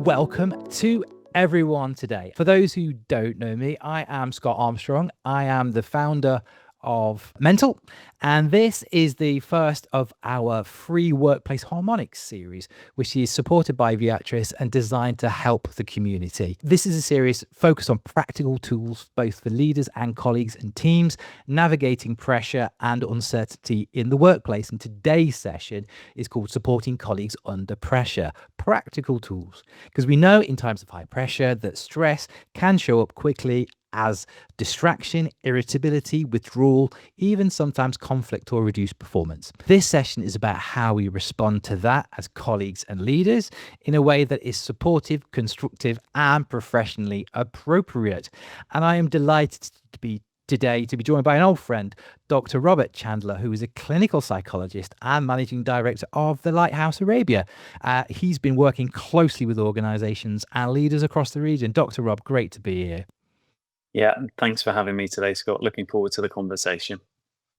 welcome to everyone today. For those who don't know me, I am Scott Armstrong. I am the founder of mentl, and this is the first of our free Workplace Harmonics series, which is supported by Viatris and designed to help the community. This is a series focused on practical tools both for leaders and colleagues and teams navigating pressure and uncertainty in the workplace. And today's session is called Supporting Colleagues Under Pressure, Practical Tools, because we know in times of high pressure that stress can show up quickly as distraction, irritability, withdrawal, even sometimes conflict or reduced performance. This session is about how we respond to that as colleagues and leaders in a way that is supportive, constructive, and professionally appropriate. And I am delighted to be joined by an old friend, Dr. Robert Chandler, who is a clinical psychologist and managing director of the Lighthouse Arabia. He's been working closely with organizations and leaders across the region. Dr. Rob, great to be here. Yeah, thanks for having me today, Scott. Looking forward to the conversation.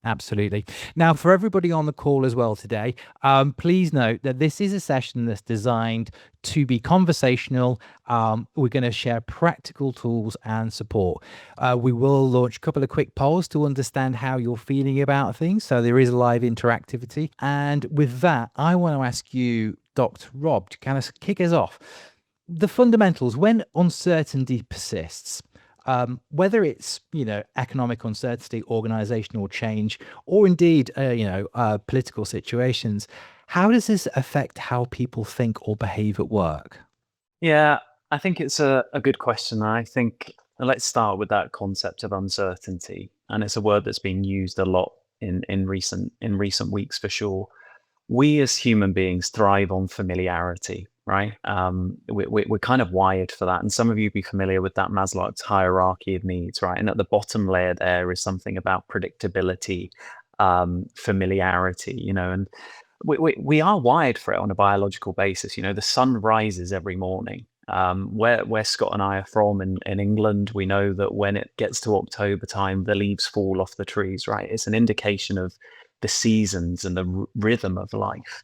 Absolutely. Now, for everybody on the call as well today, please note that this is a session that's designed to be conversational. We're going to share practical tools and support. We will launch a couple of quick polls to understand how you're feeling about things. So there is live interactivity. And with that, I want to ask you, Dr. Rob, to kind of kick us off. The fundamentals, when uncertainty persists, whether it's, economic uncertainty, organizational change, or indeed, political situations, how does this affect how people think or behave at work? Yeah, I think it's a good question. I think let's start with that concept of uncertainty. And it's a word that's been used a lot in recent weeks for sure. We as human beings thrive on familiarity, right? We're kind of wired for that. And some of you be familiar with that Maslow's hierarchy of needs, right? And at the bottom layer there is something about predictability, familiarity, and we are wired for it on a biological basis. The sun rises every morning. Where Scott and I are from in England, we know that when it gets to October time, the leaves fall off the trees, right? It's an indication of the seasons and the rhythm of life.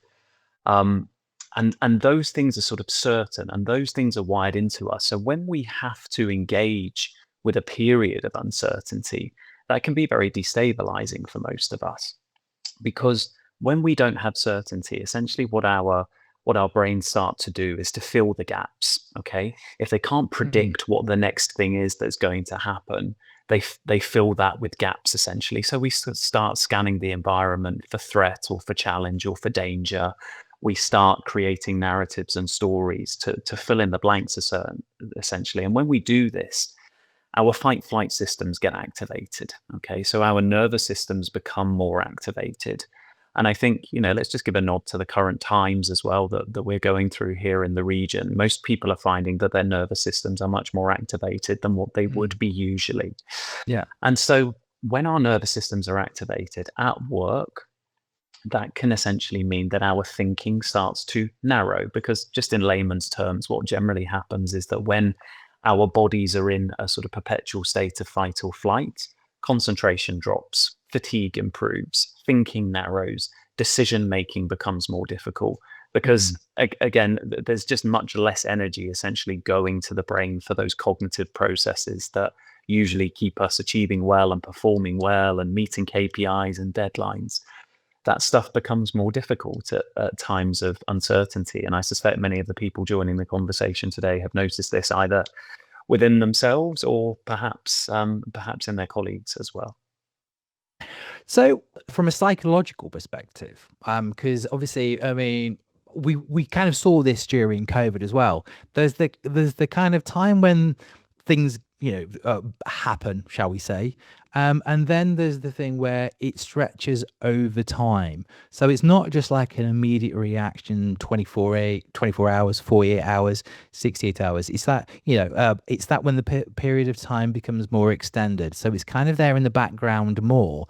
And those things are sort of certain, and those things are wired into us. So when we have to engage with a period of uncertainty, that can be very destabilizing for most of us. Because when we don't have certainty, essentially what our brains start to do is to fill the gaps. Okay, if they can't predict what the next thing is that's going to happen, they fill that with gaps essentially. So we start scanning the environment for threat or for challenge or for danger. We start creating narratives and stories to fill in the blanks essentially. And when we do this, our fight flight systems get activated. Okay, so our nervous systems become more activated. And I think, let's just give a nod to the current times as well that we're going through here in the region. Most people are finding that their nervous systems are much more activated than what they would be usually. Yeah. And so when our nervous systems are activated at work, that can essentially mean that our thinking starts to narrow, because just in layman's terms, what generally happens is that when our bodies are in a sort of perpetual state of fight or flight, concentration drops, fatigue improves, thinking narrows, decision making becomes more difficult, because again, there's just much less energy essentially going to the brain for those cognitive processes that usually keep us achieving well and performing well and meeting KPIs and deadlines. That stuff becomes more difficult at times of uncertainty. And I suspect many of the people joining the conversation today have noticed this either within themselves or perhaps in their colleagues as well. So from a psychological perspective, because obviously, I mean, we kind of saw this during COVID as well. There's the kind of time when things happen, shall we say, and then there's the thing where it stretches over time. So it's not just like an immediate reaction, 24 hours, 48 hours, 68 hours. It's that it's that when the period of time becomes more extended. So it's kind of there in the background more.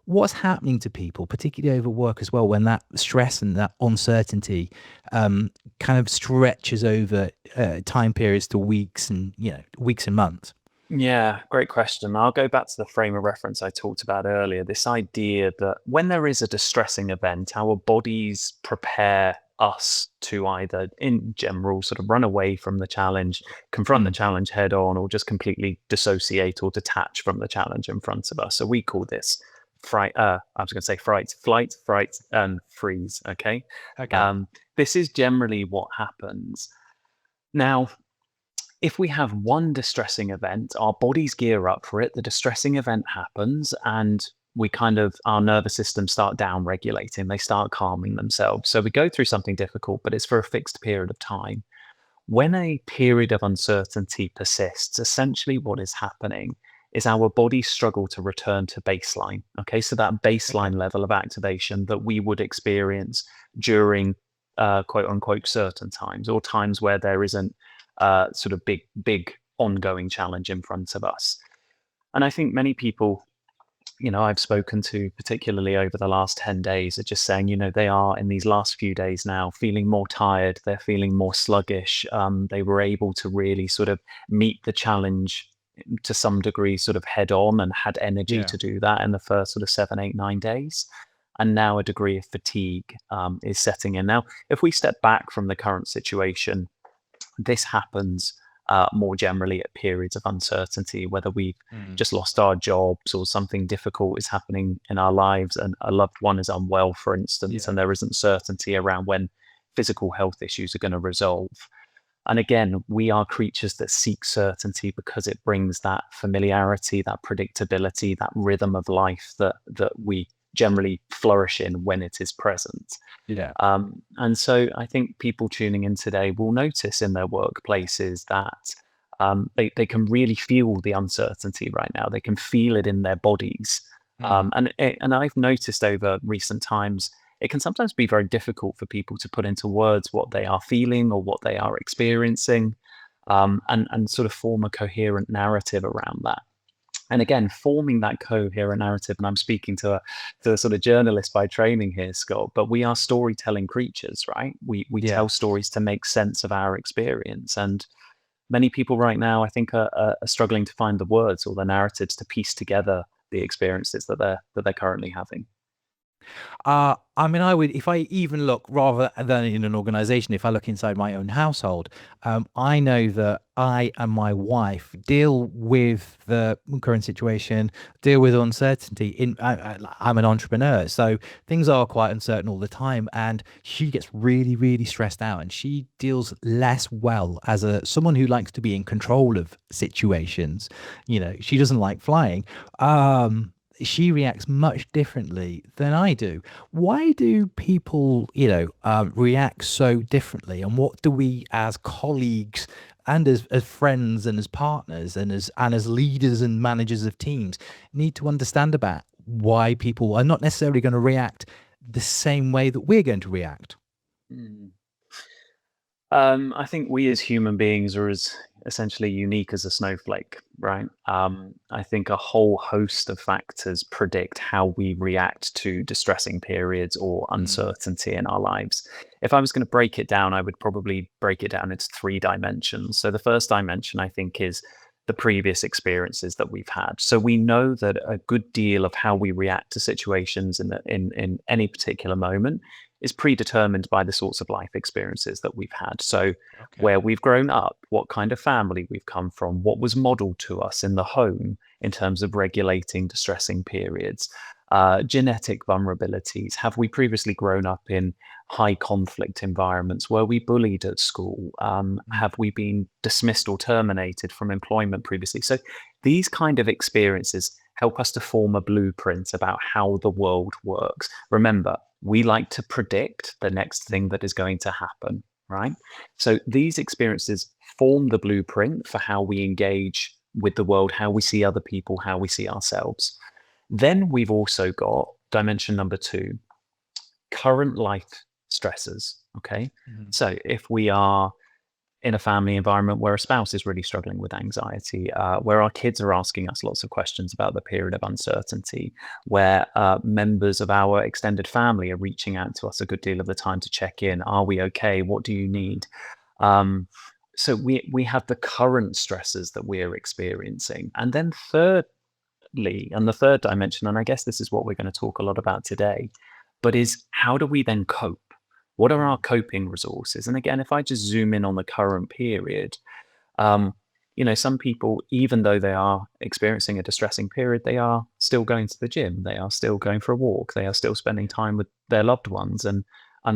What's happening to people, particularly over work as well, when that stress and that uncertainty kind of stretches over time periods to weeks and months? Yeah, great question. I'll go back to the frame of reference I talked about earlier. This idea that when there is a distressing event, our bodies prepare us to either, in general, sort of run away from the challenge, confront the challenge head on, or just completely dissociate or detach from the challenge in front of us. So we call this fright. I was going to say flight, fright, and freeze. Okay. Okay. This is generally what happens. Now, if we have one distressing event, our bodies gear up for it, the distressing event happens, and we kind of, our nervous system start down regulating, they start calming themselves. So we go through something difficult, but it's for a fixed period of time. When a period of uncertainty persists, essentially what is happening is our bodies struggle to return to baseline. Okay, so that Okay. baseline level of activation that we would experience during quote unquote certain times, or times where there isn't sort of big ongoing challenge in front of us. And I think many people, I've spoken to, particularly over the last 10 days, are just saying, they are in these last few days now feeling more tired, they're feeling more sluggish. They were able to really sort of meet the challenge to some degree, sort of head on, and had energy Yeah. to do that in the first sort of 7, 8, 9 days. And now a degree of fatigue is setting in. Now, if we step back from the current situation, this happens more generally at periods of uncertainty, whether we've Mm. just lost our jobs or something difficult is happening in our lives and a loved one is unwell, for instance, Yeah. and there isn't certainty around when physical health issues are going to resolve. And again, we are creatures that seek certainty because it brings that familiarity, that predictability, that rhythm of life that we generally flourish in when it is present. Yeah. And so I think people tuning in today will notice in their workplaces that they can really feel the uncertainty right now. They can feel it in their bodies. Mm. And I've noticed over recent times, it can sometimes be very difficult for people to put into words what they are feeling or what they are experiencing, and sort of form a coherent narrative around that. And again, forming that coherent narrative, and I'm speaking to a sort of journalist by training here, Scott, but we are storytelling creatures, right? We Yeah. tell stories to make sense of our experience. And many people right now, I think, are struggling to find the words or the narratives to piece together the experiences that they're currently having. I mean, I would, if I even look rather than in an organization, if I look inside my own household, I know that I and my wife deal with the current situation, deal with uncertainty. I'm an entrepreneur, so things are quite uncertain all the time, and she gets really, really stressed out, and she deals less well as someone who likes to be in control of situations. She doesn't like flying. She reacts much differently than I do. Why do people, react so differently? And what do we, as colleagues and as friends and as partners and as leaders and managers of teams, need to understand about why people are not necessarily going to react the same way that we're going to react? Mm. I think we as human beings are as essentially unique as a snowflake, right? I think a whole host of factors predict how we react to distressing periods or Mm. uncertainty in our lives. If I was going to break it down, I would probably break it down into 3 dimensions. So the first dimension, I think, is the previous experiences that we've had. So we know that a good deal of how we react to situations in any particular moment is predetermined by the sorts of life experiences that we've had. So, Okay. where we've grown up, what kind of family we've come from, what was modeled to us in the home in terms of regulating distressing periods, genetic vulnerabilities. Have we previously grown up in high conflict environments? Were we bullied at school? Mm. Have we been dismissed or terminated from employment previously? So, these kind of experiences help us to form a blueprint about how the world works. Remember, we like to predict the next thing that is going to happen, right? So these experiences form the blueprint for how we engage with the world, how we see other people, how we see ourselves. Then we've also got dimension number 2, current life stresses. Okay. Mhm. So if we are in a family environment where a spouse is really struggling with anxiety, where our kids are asking us lots of questions about the period of uncertainty, where members of our extended family are reaching out to us a good deal of the time to check in. Are we okay? What do you need? Um, so we have the current stresses that we're experiencing, and then thirdly, and the third dimension, and I guess this is what we're going to talk a lot about today, but is how do we then cope? What are our coping resources? And again, if I just zoom in on the current period, um, some people, even though they are experiencing a distressing period, they are still going to the gym, they are still going for a walk, they are still spending time with their loved ones and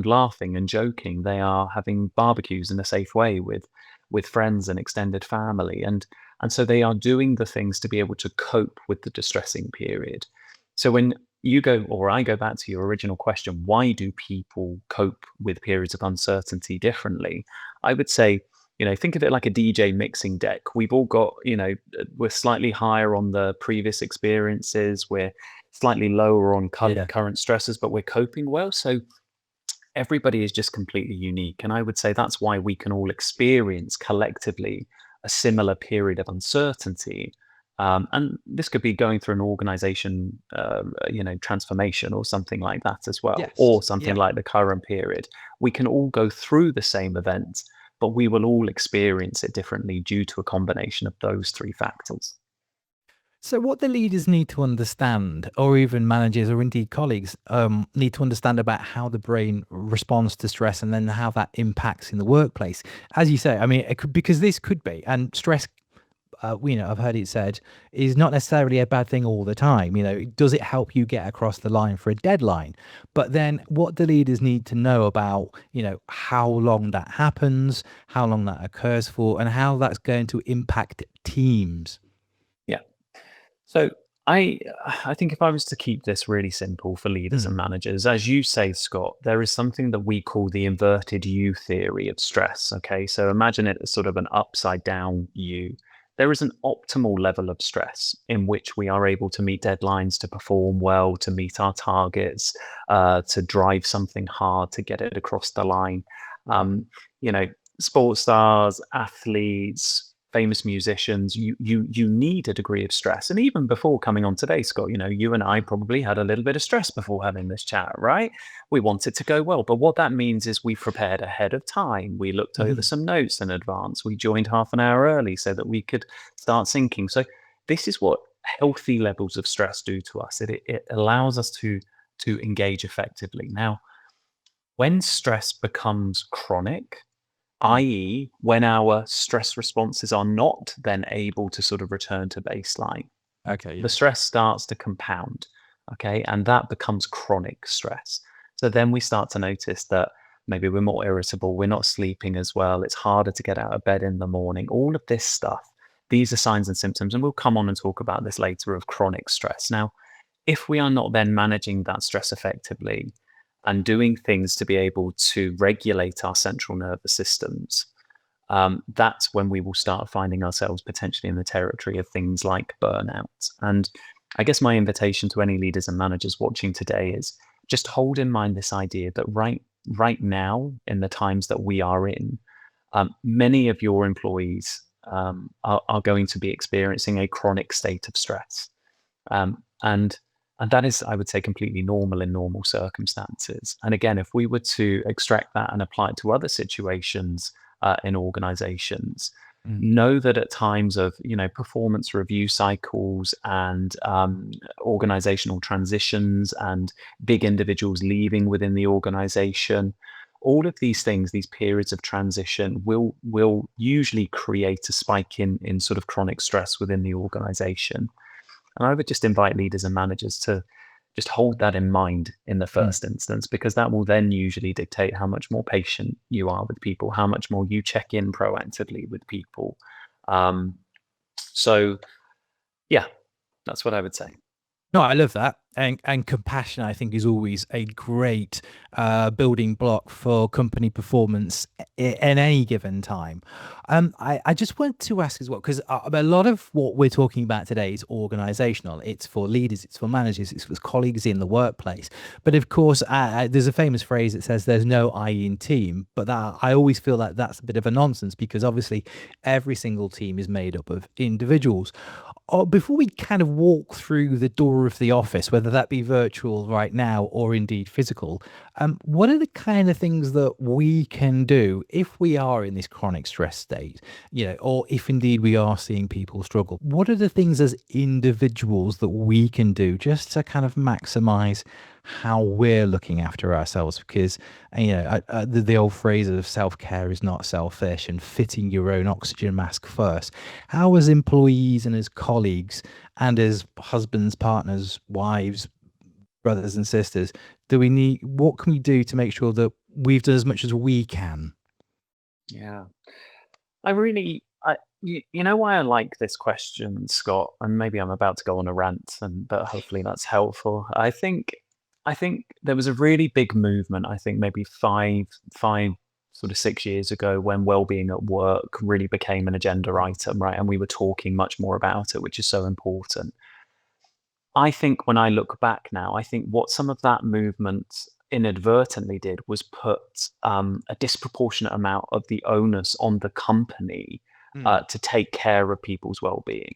laughing and joking. They are having barbecues in a safe way with friends and extended family, and so they are doing the things to be able to cope with the distressing period. So when you go, or I go back to your original question, why do people cope with periods of uncertainty differently? I would say, think of it like a DJ mixing deck. We've all got, we're slightly higher on the previous experiences, we're slightly lower on Yeah. current stresses, but we're coping well. So everybody is just completely unique. And I would say that's why we can all experience collectively a similar period of uncertainty. And this could be going through an organization, transformation or something like that as well, or Yes. something Yeah. like the current period. We can all go through the same event, but we will all experience it differently due to a combination of those three factors. So, what the leaders need to understand, or even managers or indeed colleagues, need to understand about how the brain responds to stress and then how that impacts in the workplace. As you say, I mean, it could, because this could be, and stress, I've heard it said, is not necessarily a bad thing all the time. Does it help you get across the line for a deadline? But then what the leaders need to know about, how long that happens, how long that occurs for, and how that's going to impact teams. Yeah. So I I think if I was to keep this really simple for leaders Mm, and managers, as you say, Scott, there is something that we call the inverted U theory of stress. Okay, so imagine it as sort of an upside down U. There is an optimal level of stress in which we are able to meet deadlines, to perform well, to meet our targets, to drive something hard, to get it across the line. Um, you know, Sports stars, athletes, famous musicians, you need a degree of stress. And even before coming on today, Scott, you and I probably had a little bit of stress before having this chat, right? We want it to go well. But what that means is we prepared ahead of time. We looked over mhm. some notes in advance. We joined half an hour early so that we could start syncing. So this is what healthy levels of stress do to us. It allows us to engage effectively. Now, when stress becomes chronic, Mm. i.e., when our stress responses are not then able to sort of return to baseline, Okay, the yeah. stress starts to compound. Okay. And that becomes chronic stress. So then we start to notice that maybe we're more irritable, we're not sleeping as well, it's harder to get out of bed in the morning, all of this stuff. These are signs and symptoms. And we'll come on and talk about this later of chronic stress. Now, if we are not then managing that stress effectively and doing things to be able to regulate our central nervous systems, that's when we will start finding ourselves potentially in the territory of things like burnout. And I guess my invitation to any leaders and managers watching today is just hold in mind this idea that right now, in the times that we are in, many of your employees are going to be experiencing a chronic state of stress. Um, and and that is, I would say, completely normal in normal circumstances. And again, if we were to extract that and apply it to other situations in organizations, Mm. know that at times of performance review cycles and organizational transitions and big individuals leaving within the organization, all of these things, these periods of transition will usually create a spike in sort of chronic stress within the organization. And I would just invite leaders and managers to just hold that in mind in the Mm. first instance, because that will then usually dictate how much more patient you are with people, how much more you check in proactively with people. Um, so, yeah, that's what I would say. No, I love that. And compassion, I think, is always a great building block for company performance in any given time. I just want to ask as well, because a lot of what we're talking about today is organizational. It's for leaders, it's for managers, it's for colleagues in the workplace. But of course, there's a famous phrase that says there's no I in team. But that, I always feel like that's a bit of a nonsense, because obviously every single team is made up of individuals. Before we kind of walk through the door of the office, whether that be virtual right now or indeed physical, what are the kind of things that we can do if we are in this chronic stress state, or if indeed we are seeing people struggle? What are the things as individuals that we can do just to kind of maximize how we're looking after ourselves. Because the old phrase of self-care is not selfish, and fitting your own oxygen mask first. How, as employees and as colleagues and as husbands, partners, wives, brothers and sisters, what can we do to make sure that we've done as much as we can? Yeah. I really, you know why I like this question, Scott, and maybe I'm about to go on a rant, but hopefully that's helpful. I think there was a really big movement. I think maybe five, sort of 6 years ago, when well-being at work really became an agenda item, right? And we were talking much more about it, which is so important. I think when I look back now, I think what some of that movement inadvertently did was put a disproportionate amount of the onus on the company Mm. to take care of people's well-being,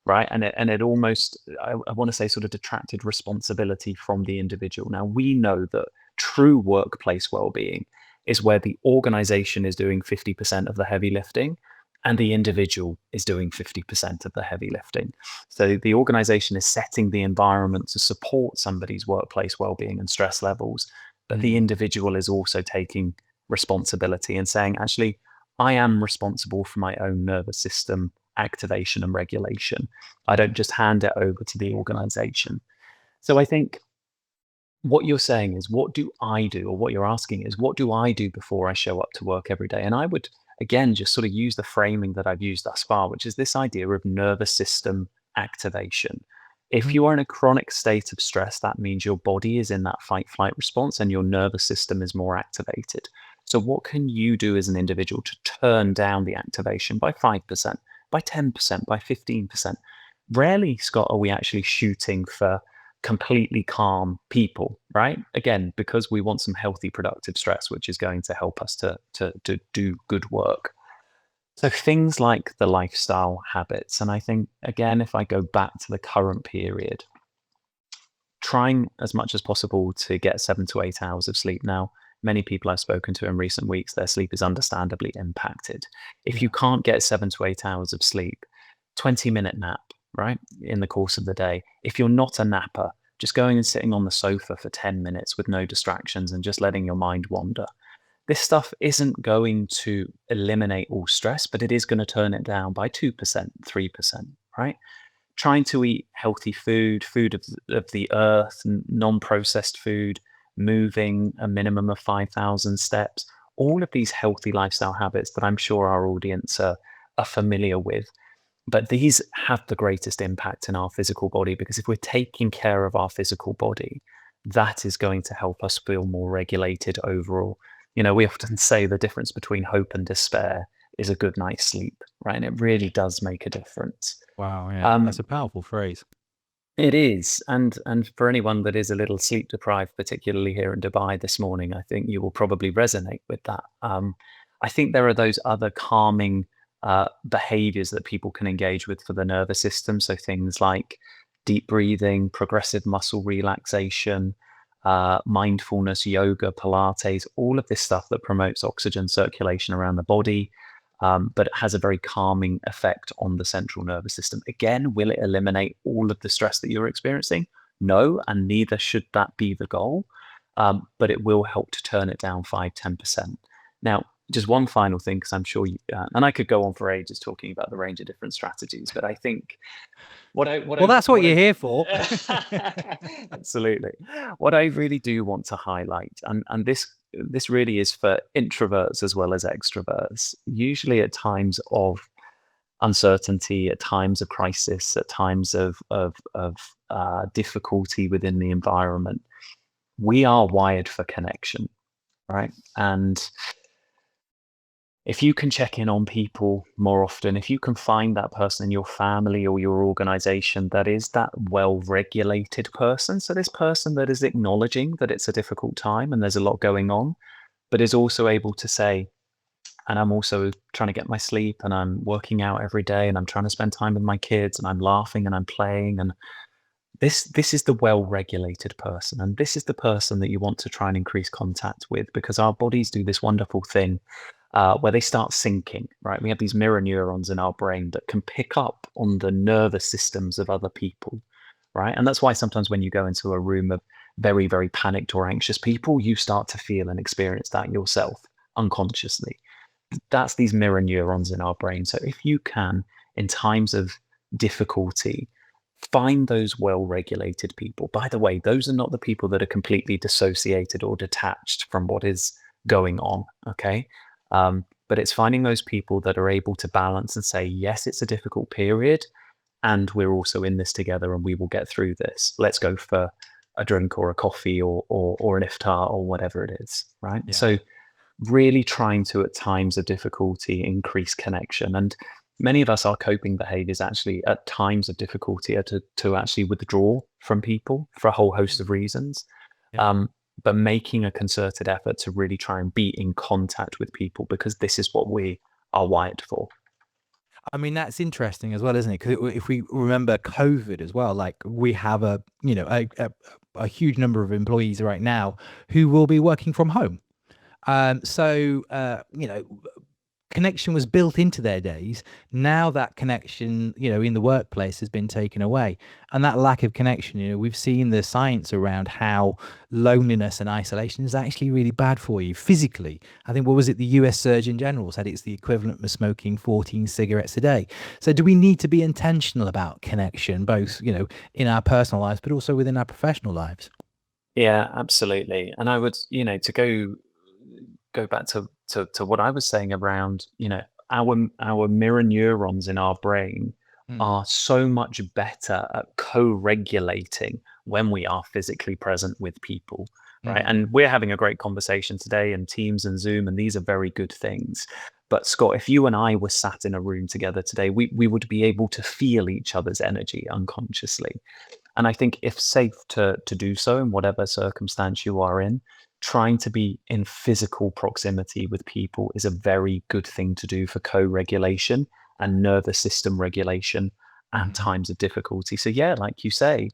right? And it almost, I want to say, sort of detracted responsibility from the individual. Now we know that true workplace well-being is where the organization is doing 50% of the heavy lifting, and the individual is doing 50% of the heavy lifting. So the organization is setting the environment to support somebody's workplace well-being and stress levels, but the Mm. individual is also taking responsibility and saying, actually, I am responsible for my own nervous system activation and regulation. I don't just hand it over to the organization. So I think what you're saying is, what do I do? Or what you're asking is, what do I do before I show up to work every day? And I would, again, just sort of use the framing that I've used thus far, which is this idea of nervous system activation. If Mhm. you are in a chronic state of stress, that means your body is in that fight flight response and your nervous system is more activated. So, what can you do as an individual to turn down the activation by 5%, by 10%, by 15%? Rarely, Scott, are we actually shooting for completely calm people, right? Again, because we want some healthy, productive stress, which is going to help us to do good work. So things like the lifestyle habits, and I think, again, if I go back to the current period, trying as much as possible to get 7 to 8 hours of sleep. Now, many people I've spoken to in recent weeks, their sleep is understandably impacted. If you Yeah. can't get 7 to 8 hours of sleep, 20-minute nap, right, in the course of the day. If you're not a napper, just going and sitting on the sofa for 10 minutes with no distractions and just letting your mind wander. This stuff isn't going to eliminate all stress, but it is going to turn it down by 2%, 3%, right? Trying to eat healthy food, food of the earth, non-processed food, moving a minimum of 5,000 steps, all of these healthy lifestyle habits that I'm sure our audience are familiar with. But these have the greatest impact in our physical body, because if we're taking care of our physical body, that is going to help us feel more regulated overall. You know, we often say the difference between hope and despair is a good night's sleep, right? And it really does make a difference. Wow. Yeah. That's Um, a powerful phrase. it is, and for anyone that is a little sleep deprived, particularly here in Dubai this morning, I think you will probably resonate with that. I think there are those other calming behaviors that people can engage with for the nervous system. So things like deep breathing, progressive muscle relaxation, mindfulness, yoga, Pilates, all of this stuff that promotes oxygen circulation around the body, but it has a very calming effect on the central nervous system. Again, will it eliminate all of the stress that you're experiencing? No, and neither should that be the goal. But it will help to turn it down 5, 10%. Now, just one final thing, because I'm sure you, and I could go on for ages talking about the range of different strategies, but I think Well, that's what you're here for. absolutely. What I really do want to highlight, and this really is for introverts as well as extroverts, usually at times of uncertainty, at times of crisis, at times of difficulty within the environment, we are wired for connection, right? And if you can check in on people more often, if you can find that person in your family or your organization that is that well-regulated person, so this person that is acknowledging that it's a difficult time and there's a lot going on, but is also able to say, and I'm also trying to get my sleep, and I'm working out every day, and I'm trying to spend time with my kids, and I'm laughing and I'm playing, and this is the well-regulated person, and this is the person that you want to try and increase contact with, because our bodies do this wonderful thing where they start syncing, right? We have these mirror neurons in our brain that can pick up on the nervous systems of other people, right? And that's why sometimes when you go into a room of very, very panicked or anxious people, you start to feel and experience that yourself unconsciously. That's these mirror neurons in our brain. So if you can, in times of difficulty, find those well-regulated people. By the way, those are not the people that are completely dissociated or detached from what is going on. Okay. But it's finding those people that are able to balance and say, yes, it's a difficult period, and we're also in this together, and we will get through this. Let's go for a drink or a coffee or an iftar or whatever it is. Right. Yeah. So really trying to, at times of difficulty, increase connection. And many of us, our coping behaviors actually at times of difficulty are to actually withdraw from people for a whole host of reasons. Yeah. But making a concerted effort to really try and be in contact with people, because this is what we are wired for. I mean, that's interesting as well, isn't it? Because if we remember COVID as well, like we have a huge number of employees right now who will be working from home. Connection was built into their days. Now that connection, in the workplace has been taken away. And that lack of connection, we've seen the science around how loneliness and isolation is actually really bad for you physically. I think, what was it? The US Surgeon General said it's the equivalent of smoking 14 cigarettes a day. So do we need to be intentional about connection, both, in our personal lives, but also within our professional lives? Yeah, absolutely. And I would, to go back to what I was saying around, our mirror neurons in our brain Mm, are so much better at co-regulating when we are physically present with people, right? mm, And we're having a great conversation today, and Teams and Zoom, and these are very good things. But Scott, if you and I were sat in a room together today, we would be able to feel each other's energy unconsciously. And I think if safe to do so in whatever circumstance you are in, trying to be in physical proximity with people is a very good thing to do for co-regulation and nervous system regulation and mhm. times of difficulty. So yeah, like you say,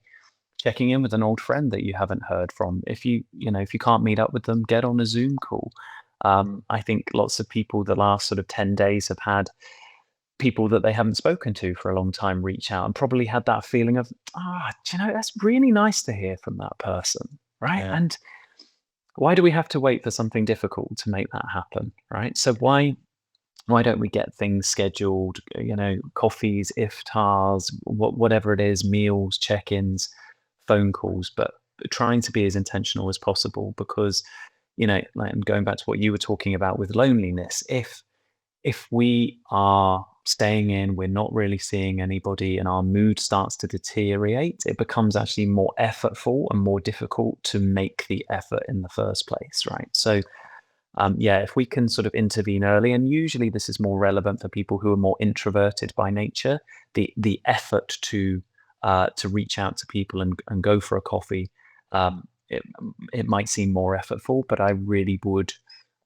checking in with an old friend that you haven't heard from. If you can't meet up with them, get on a Zoom call. I think lots of people the last sort of 10 days have had people that they haven't spoken to for a long time reach out, and probably had that feeling of, that's really nice to hear from that person, right? Yeah. And why do we have to wait for something difficult to make that happen, right? So why don't we get things scheduled, coffees, iftars, whatever it is, meals, check-ins, phone calls, but trying to be as intentional as possible, because, like, I'm going back to what you were talking about with loneliness. If we are staying in, we're not really seeing anybody, and our mood starts to deteriorate, it becomes actually more effortful and more difficult to make the effort in the first place, right? So, yeah, if we can sort of intervene early, and usually this is more relevant for people who are more introverted by nature, the effort to reach out to people and go for a coffee, it it might seem more effortful, but I really would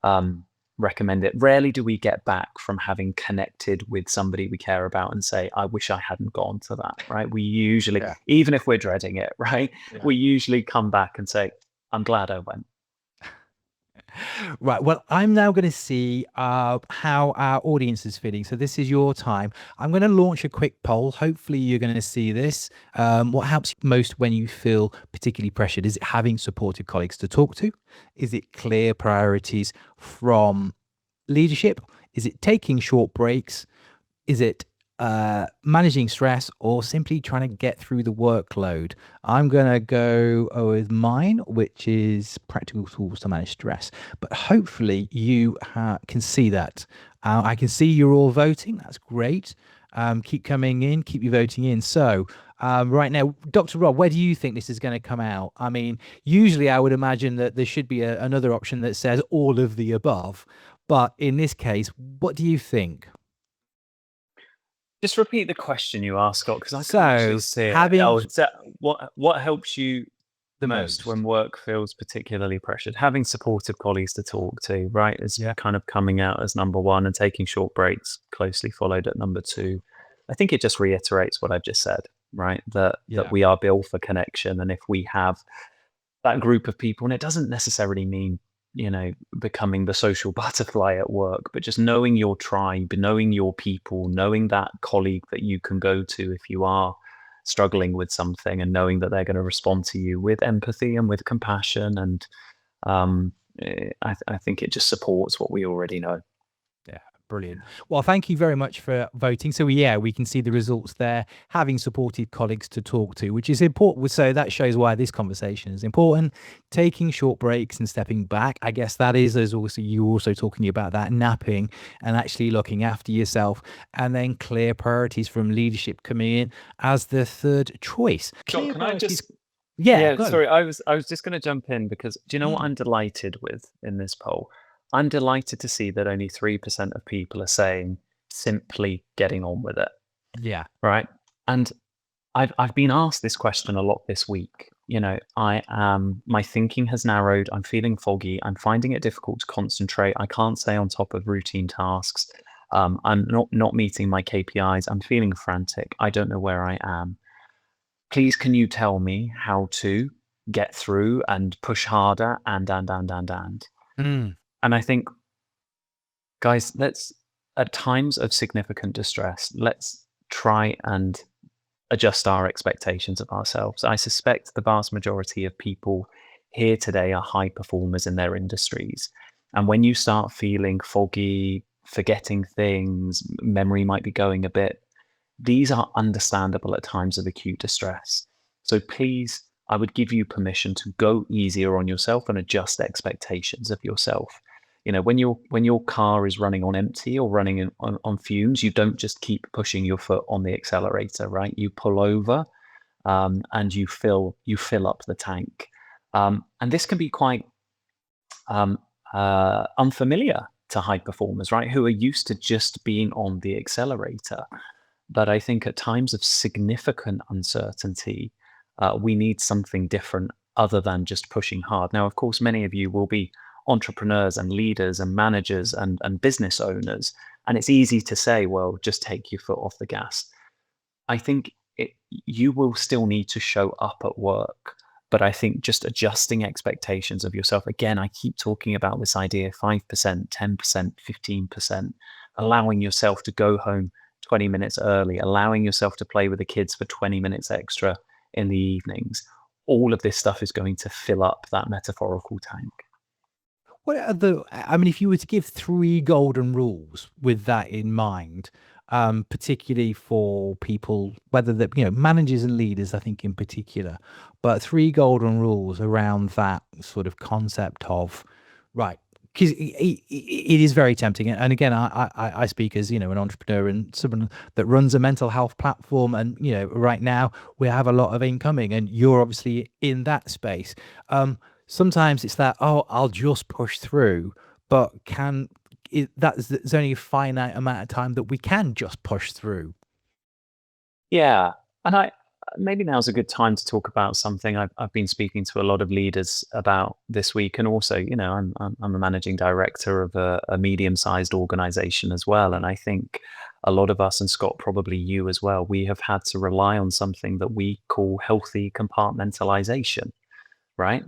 um, recommend it. Rarely do we get back from having connected with somebody we care about and say, I wish I hadn't gone to that, right? We usually, Yeah. even if we're dreading it, right? Yeah. We usually come back and say, I'm glad I went. Right. Well, I'm now going to see how our audience is feeling. So this is your time. I'm going to launch a quick poll. Hopefully, you're going to see this. What helps you most when you feel particularly pressured? Is it having supportive colleagues to talk to? Is it clear priorities from leadership? Is it taking short breaks? Is it managing stress, or simply trying to get through the workload? I'm going to go with mine, which is practical tools to manage stress. But hopefully, you can see that. I can see you're all voting. That's great. Keep coming in, keep you voting in. So, right now, Dr. Rob, where do you think this is going to come out? I mean, usually I would imagine that there should be another option that says all of the above. But in this case, what do you think? Just repeat the question you asked, Scott, because I couldn't actually So, see it. having Oh, is that what helps you the most when most. work feels particularly pressured? Having supportive colleagues to talk to, right, is Yeah. kind of coming out as number one, and taking short breaks closely followed at number two. I think it just reiterates what I've just said, right? That Yeah. we are built for connection, and if we have that group of people, and it doesn't necessarily mean, becoming the social butterfly at work, but just knowing your tribe, knowing your people, knowing that colleague that you can go to if you are struggling with something, and knowing that they're going to respond to you with empathy and with compassion. And I think it just supports what we already know. Yeah, brilliant. Well, thank you very much for voting. So yeah, we can see the results there, having supported colleagues to talk to, which is important. So that shows why this conversation is important. Taking short breaks and stepping back. I guess that is, as also you also talking about that napping and actually looking after yourself, and then clear priorities from leadership coming in as the third choice. Scott, Clear can I priorities. just Yeah, yeah, go. sorry, I was just gonna jump in because do you know what Mm, I'm delighted with in this poll? I'm delighted to see that only 3% of people are saying simply getting on with it, yeah. right? And I've been asked this question a lot this week. My thinking has narrowed, I'm feeling foggy, I'm finding it difficult to concentrate, I can't stay on top of routine tasks, I'm not meeting my KPIs, I'm feeling frantic, I don't know where I am. Please, can you tell me how to get through and push harder and. Mm, And I think, guys, let's at times of significant distress, let's try and adjust our expectations of ourselves. I suspect the vast majority of people here today are high performers in their industries. And when you start feeling foggy, forgetting things, memory might be going a bit, these are understandable at times of acute distress. So please, I would give you permission to go easier on yourself and adjust expectations of yourself. When your car is running on empty or running on fumes, you don't just keep pushing your foot on the accelerator, right? You pull over, and you fill up the tank. And this can be quite um, unfamiliar to high performers, right? Who are used to just being on the accelerator. But I think at times of significant uncertainty, we need something different other than just pushing hard. Now, of course, many of you will be entrepreneurs and leaders and managers and business owners. And it's easy to say, well, just take your foot off the gas. I think you will still need to show up at work. But I think just adjusting expectations of yourself, again, I keep talking about this idea 5%, 10%, 15%, allowing yourself to go home 20 minutes early, allowing yourself to play with the kids for 20 minutes extra in the evenings. All of this stuff is going to fill up that metaphorical tank. What are the I mean, if you were to give 3 golden rules with that in mind, particularly for people, whether managers and leaders, I think in particular, but 3 golden rules around that sort of concept of, right, 'cause it is very tempting, and again, I speak as, an entrepreneur and someone that runs a mental health platform, and, right now we have a lot of incoming, and you're obviously in that space. Sometimes it's that, "Oh, I'll just push through," but there's only a finite amount of time that we can just push through. Yeah, and I maybe now's a good time to talk about something I've been speaking to a lot of leaders about this week, and also, I'm a managing director of a medium-sized organization as well, and I think a lot of us, and Scott, probably you as well, we have had to rely on something that we call healthy compartmentalization, right?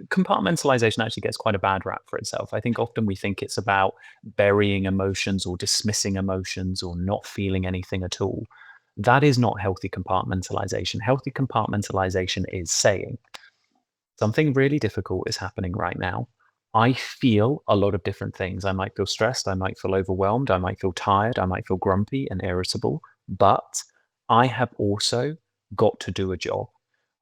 Compartmentalization actually gets quite a bad rap for itself. I think often we think it's about burying emotions or dismissing emotions or not feeling anything at all. That is not healthy compartmentalization. Healthy compartmentalization is saying something really difficult is happening right now. I feel a lot of different things. I might feel stressed. I might feel overwhelmed. I might feel tired. I might feel grumpy and irritable. But I have also got to do a job.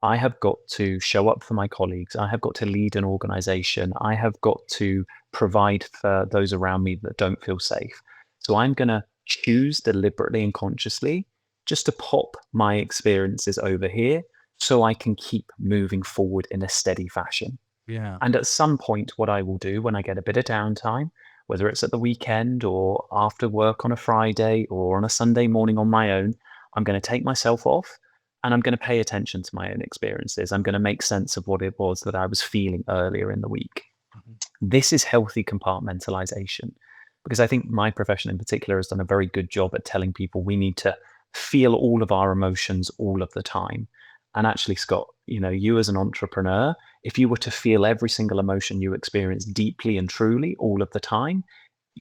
I have got to show up for my colleagues. I have got to lead an organization. I have got to provide for those around me that don't feel safe. So I'm going to choose deliberately and consciously just to pop my experiences over here so I can keep moving forward in a steady fashion. Yeah. And at some point, what I will do when I get a bit of downtime, whether it's at the weekend or after work on a Friday or on a Sunday morning on my own, I'm going to take myself off and I'm going to pay attention to my own experiences. I'm going to make sense of what it was that I was feeling earlier in the week. Mhm. This is healthy compartmentalization because I think my profession in particular has done a very good job at telling people we need to feel all of our emotions all of the time. And actually, Scott, you as an entrepreneur, if you were to feel every single emotion you experience deeply and truly all of the time,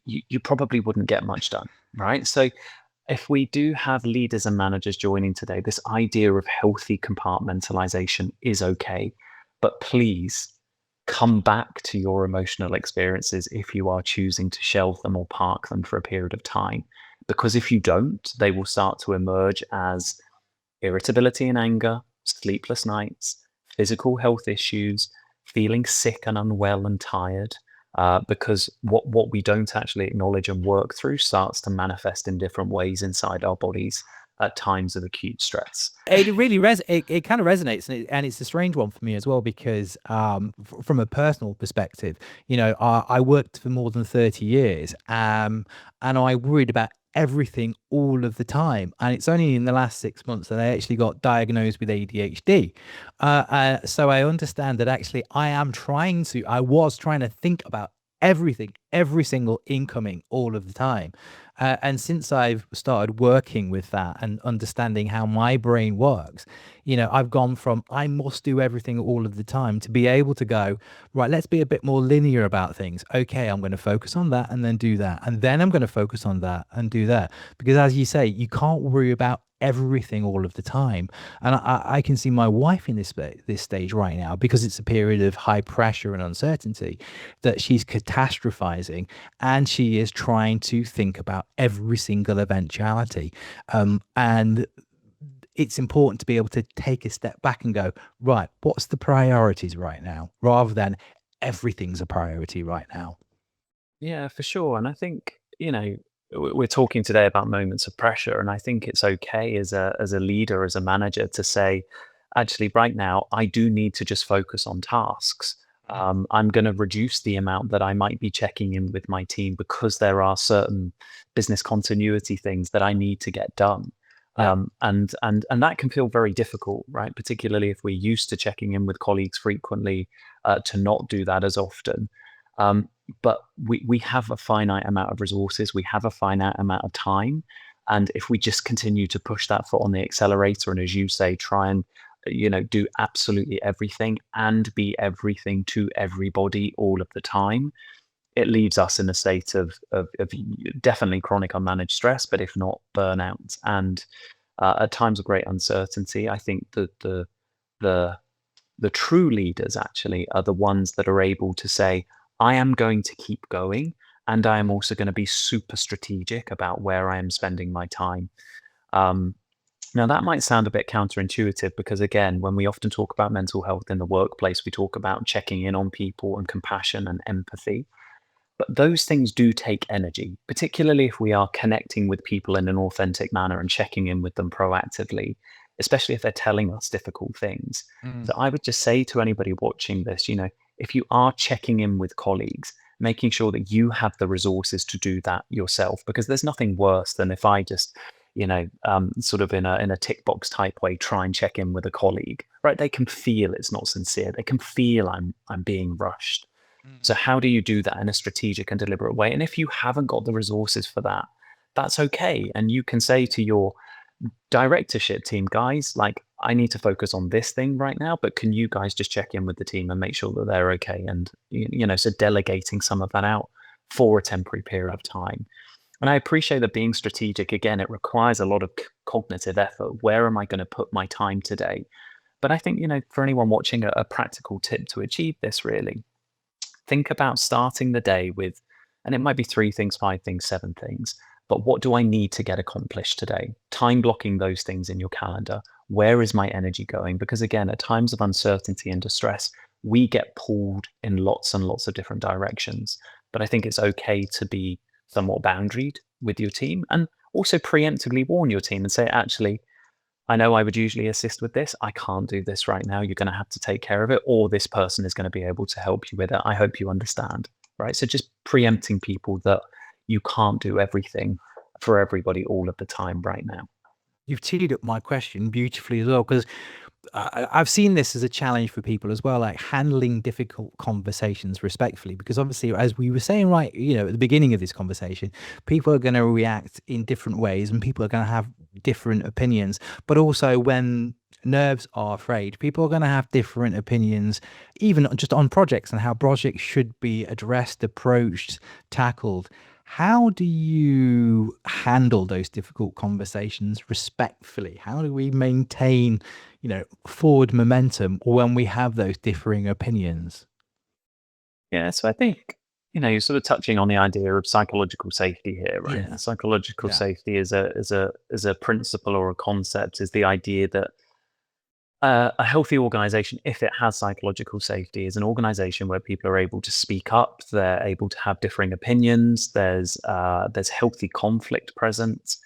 you probably wouldn't get much done, right? So if we do have leaders and managers joining today, this idea of healthy compartmentalization is okay. But please come back to your emotional experiences if you are choosing to shelve them or park them for a period of time. Because if you don't, they will start to emerge as irritability and anger, sleepless nights, physical health issues, feeling sick and unwell and tired. Because what we don't actually acknowledge and work through starts to manifest in different ways inside our bodies at times of acute stress. It really it kind of resonates, and it's a strange one for me as well because from a personal perspective, I worked for more than 30 years, and I worried about everything all of the time, and it's only in the last 6 months that I actually got diagnosed with ADHD. So I understand that actually I was trying to think about everything, every single incoming all of the time. And since I've started working with that and understanding how my brain works, I've gone from I must do everything all of the time to be able to go, right, let's be a bit more linear about things. Okay, I'm going to focus on that and then do that. And then I'm going to focus on that and do that. Because as you say, you can't worry about everything all of the time. And I can see my wife in this stage right now because it's a period of high pressure and uncertainty that she's catastrophizing and she is trying to think about every single eventuality. And it's important to be able to take a step back and go, right, what's the priorities right now, rather than everything's a priority right now. Yeah, for sure. And I think, we're talking today about moments of pressure, and I think it's okay as a leader, as a manager, to say, actually, right now, I do need to just focus on tasks. I'm going to reduce the amount that I might be checking in with my team because there are certain business continuity things that I need to get done. Yeah. And that can feel very difficult, right? Particularly if we're used to checking in with colleagues frequently, to not do that as often. Um, but we have a finite amount of resources, we have a finite amount of time. And if we just continue to push that foot on the accelerator and, as you say, try and do absolutely everything and be everything to everybody all of the time, it leaves us in a state of definitely chronic unmanaged stress, but if not burnout, and at times of great uncertainty. I think that the the true leaders actually are the ones that are able to say, I am going to keep going, and I am also going to be super strategic about where I am spending my time. Um, Now, that might sound a bit counterintuitive because, again, when we often talk about mental health in the workplace, we talk about checking in on people and compassion and empathy. But those things do take energy, particularly if we are connecting with people in an authentic manner and checking in with them proactively, especially if they're telling us difficult things. Mm. So I would just say to anybody watching this, if you are checking in with colleagues, making sure that you have the resources to do that yourself, because there's nothing worse than if I just, sort of in a tick box type way, try and check in with a colleague, right? They can feel it's not sincere. They can feel I'm being rushed. So Mm. how do you do that in a strategic and deliberate way? And if you haven't got the resources for that, that's okay. And you can say to your directorship team, guys, like, I need to focus on this thing right now, but can you guys just check in with the team and make sure that they're okay? And, so delegating some of that out for a temporary period of time. And I appreciate that being strategic, again, it requires a lot of cognitive effort. Where am I going to put my time today? But I think, for anyone watching, a practical tip to achieve this really, think about starting the day with, and it might be three things, five things, seven things, but what do I need to get accomplished today? Time blocking those things in your calendar. Where is my energy going? Because again, at times of uncertainty and distress, we get pulled in lots and lots of different directions. But I think it's okay to be somewhat boundaried with your team and also preemptively warn your team and say, actually, I know I would usually assist with this. I can't do this right now. You're going to have to take care of it, or this person is going to be able to help you with it. I hope you understand. Right. So just preempting people that you can't do everything for everybody all of the time right now. You've teed up my question beautifully as well, because I've seen this as a challenge for people as well, like handling difficult conversations respectfully. Because obviously, as we were saying, right, at the beginning of this conversation, people are going to react in different ways and people are going to have different opinions. But also, when nerves are frayed, people are going to have different opinions, even just on projects and how projects should be addressed, approached, tackled. How do you handle those difficult conversations respectfully? How do we maintain, forward momentum when we have those differing opinions? Yeah, so I think, you're sort of touching on the idea of psychological safety here, right? Yeah. And psychological Yeah. safety is a principle or a concept, is the idea that a healthy organization, if it has psychological safety, is an organization where people are able to speak up, they're able to have differing opinions, there's healthy conflict present,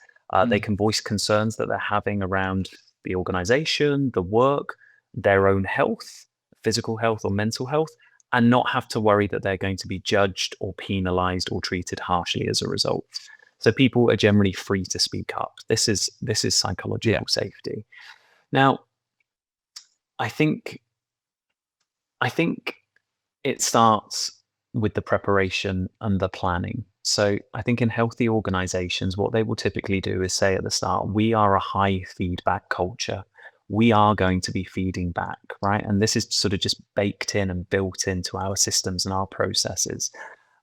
they Mm. can voice concerns that they're having around the organization, the work, their own health, physical health or mental health, and not have to worry that they're going to be judged or penalized or treated harshly as a result. So people are generally free to speak up. This is Yeah. psychological safety. Now, I think I think it starts with the preparation and the planning. So I think in healthy organizations, what they will typically do is say at the start, we are a high feedback culture. We are going to be feeding back, right? And this is sort of just baked in and built into our systems and our processes.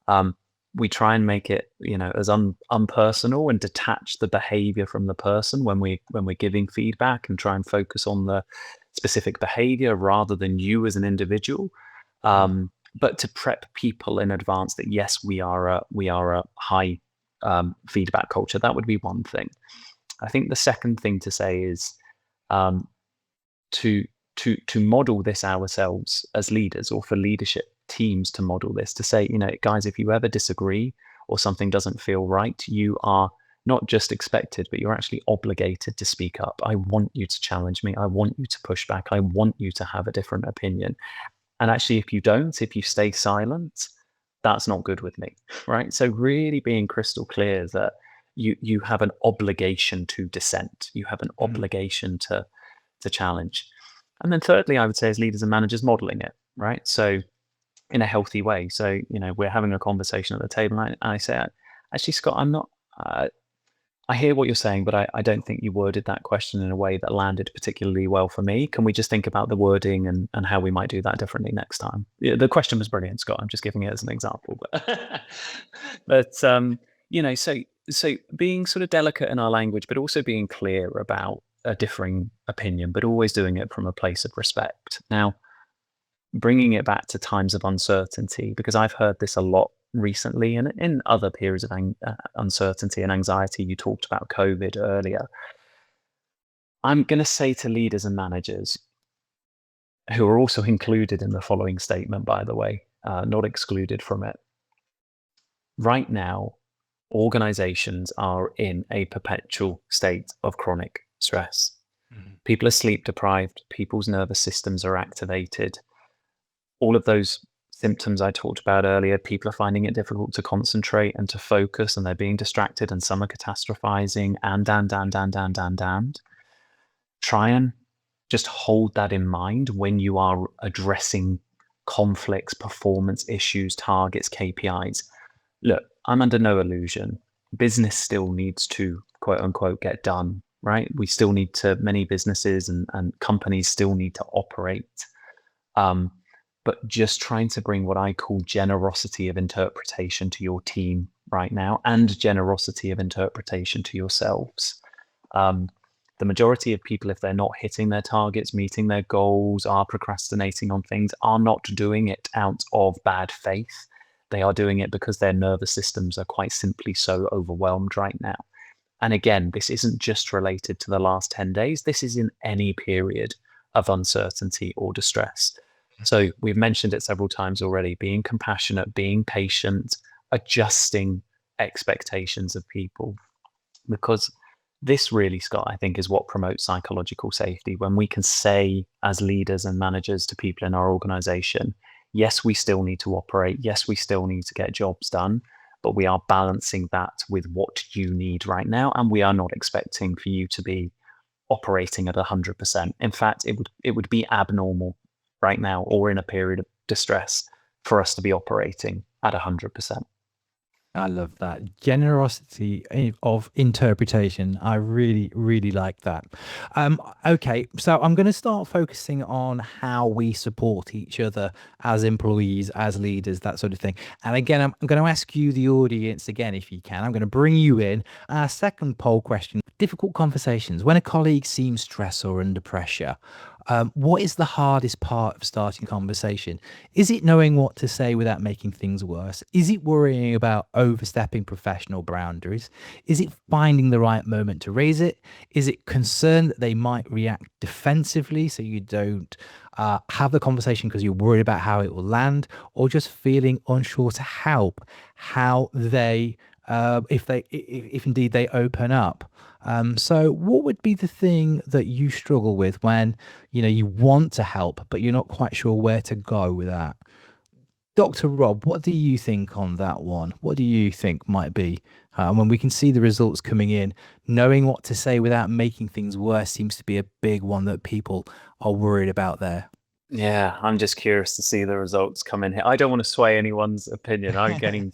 Um, we try and make it, as unpersonal and detach the behavior from the person when we're giving feedback, and try and focus on the specific behavior rather than you as an individual. Mm. But to prep people in advance that yes, we are a high feedback culture. That would be one thing. I think the second thing to say is um, to to model this ourselves as leaders, or for leadership teams to model this, to say, guys, if you ever disagree or something doesn't feel right, you are not just expected, but you're actually obligated to speak up. I want you to challenge me. I want you to push back. I want you to have a different opinion. And actually, if you don't, if you stay silent, that's not good with me, right? So really being crystal clear that you have an obligation to dissent. You have an Mm. obligation to challenge. And then thirdly, I would say, as leaders and managers, modeling it, right? So in a healthy way. So, we're having a conversation at the table, and I say, actually, Scott, I'm not. I hear what you're saying, but I don't think you worded that question in a way that landed particularly well for me. Can we just think about the wording and how we might do that differently next time? Yeah, the question was brilliant, Scott. I'm just giving it as an example, but so being sort of delicate in our language, but also being clear about a differing opinion, but always doing it from a place of respect. Now, bringing it back to times of uncertainty, because I've heard this a lot recently, and in other periods of uncertainty and anxiety. You talked about COVID earlier. I'm going to say to leaders and managers, who are also included in the following statement, by the way, not excluded from it. Right now, organizations are in a perpetual state of chronic stress. Mhm. People are sleep deprived, people's nervous systems are activated. All of those symptoms I talked about earlier, people are finding it difficult to concentrate and to focus, and they're being distracted, and some are catastrophizing, and. Try and just hold that in mind when you are addressing conflicts, performance issues, targets, KPIs. Look, I'm under no illusion. Business still needs to, quote unquote, get done, right? We still need to, many businesses and companies still need to operate. Um, but just trying to bring what I call generosity of interpretation to your team right now, and generosity of interpretation to yourselves. Um, the majority of people, if they're not hitting their targets, meeting their goals, are procrastinating on things, are not doing it out of bad faith. They are doing it because their nervous systems are quite simply so overwhelmed right now. And again, this isn't just related to the last 10 days. This is in any period of uncertainty or distress. So we've mentioned it several times already: being compassionate, being patient, adjusting expectations of people. Because this really, Scott, I think, is what promotes psychological safety. When we can say, as leaders and managers to people in our organization, yes, we still need to operate. Yes, we still need to get jobs done, but we are balancing that with what you need right now. And we are not expecting for you to be operating at 100%. In fact, it would be abnormal right now, or in a period of distress, for us to be operating at 100%. I love that generosity of interpretation. I really, really like that. Okay, so I'm going to start focusing on how we support each other as employees, as leaders, that sort of thing. And again, I'm going to ask you, the audience, again, if you can. I'm going to bring you in. Our second poll question: difficult conversations. When a colleague seems stressed or under pressure, what is the hardest part of starting a conversation? Is it knowing what to say without making things worse? Is it worrying about overstepping professional boundaries? Is it finding the right moment to raise it? Is it concern that they might react defensively so you don't have the conversation because you're worried about how it will land, or just feeling unsure to help how they, if indeed they open up? So what would be the thing that you struggle with when, you want to help, but you're not quite sure where to go with that? Dr. Rob, what do you think on that one? What do you think might be when we can see the results coming in? Knowing what to say without making things worse seems to be a big one that people are worried about there. Yeah, I'm just curious to see the results come in here. I don't want to sway anyone's opinion. I'm going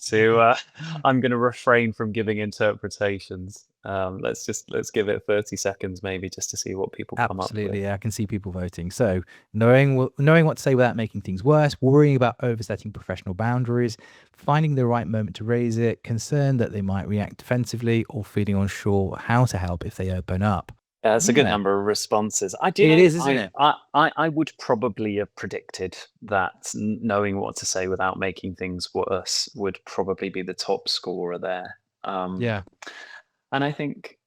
to refrain from giving interpretations. Let's give it 30 seconds maybe just to see what people come up with. Absolutely, yeah, I can see people voting. So knowing what to say without making things worse, worrying about oversetting professional boundaries, finding the right moment to raise it, concerned that they might react defensively, or feeling unsure how to help if they open up. Yeah, it's a good Yeah, number of responses. I do it know is, isn't it? I would probably have predicted that knowing what to say without making things worse would probably be the top scorer there. Um, Yeah. and I think,